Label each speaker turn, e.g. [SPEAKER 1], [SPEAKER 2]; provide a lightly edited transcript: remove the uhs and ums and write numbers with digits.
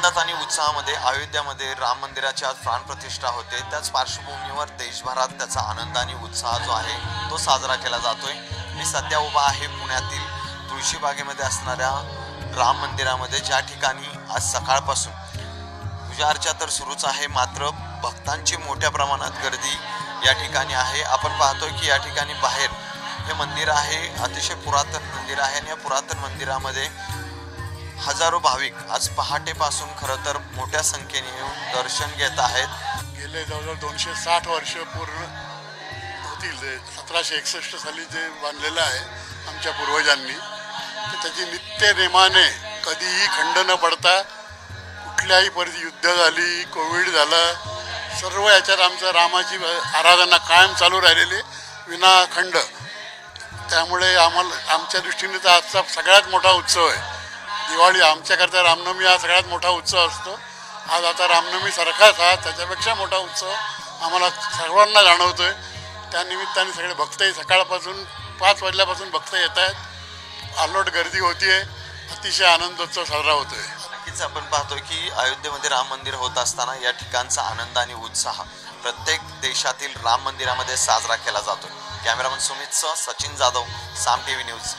[SPEAKER 1] आणि उत्साहामध्ये अयोध्यामध्ये राम मंदिराची आज प्राणप्रतिष्ठा होते। त्याच पार्श्वभूमीवर देशभरात त्याचा आनंद आणि उत्साह जो आहे तो साजरा केला जातोय। मी सध्या उभा आहे पुण्यातील तुळशीबागेमध्ये असणाऱ्या राम मंदिरामध्ये, ज्या ठिकाणी आज सकाळपासून पूजा अर्चा तर सुरूच आहे, मात्र भक्तांची मोठ्या प्रमाणात गर्दी या ठिकाणी आहे। आपण पाहतोय की या ठिकाणी बाहेर हे मंदिर आहे, अतिशय पुरातन मंदिर आहे आणि या पुरातन मंदिरामध्ये हजारो भाविक आज पहाटेपासून खरं तर मोठ्या संख्येने येऊन दर्शन घेत आहेत।
[SPEAKER 2] गेले जवळजवळ 260 वर्ष पूर्ण होतील। 1761 साली जे बांधलेलं आहे आमच्या पूर्वजांनी, तर त्याची नित्य नेमाने कधीही खंड न पडता, कुठल्याही परिस्थिती, युद्ध झाली, कोविड झालं, सर्व याच्यात आमचं रामाची आराधना कायम चालू राहिलेली विनाखंड। त्यामुळे आम्हाला आमच्या दृष्टीने तर आजचा सगळ्यात मोठा उत्सव आहे दिवाळी। आमच्याकरता रामनवमी हा सगळ्यात मोठा उत्सव असतो। आज आता रामनवमी सारखाच हा त्याच्यापेक्षा मोठा उत्सव आम्हाला सर्वांना जाणवतोय। त्यानिमित्ताने सगळे भक्तही सकाळपासून 5 वाजल्यापासून भक्त येत आहेत, आलोट गर्दी होतीये, अतिशय आनंदोत्सव साजरा होतोय।
[SPEAKER 1] नक्कीच आपण पाहतोय की अयोध्येमध्ये राम मंदिर होत असताना या ठिकाणचा आनंद आणि उत्साह प्रत्येक देशातील राम मंदिरामध्ये साजरा केला जातोय। कॅमेरामन सुमितसह सचिन जाधव, साम टीव्ही न्यूज।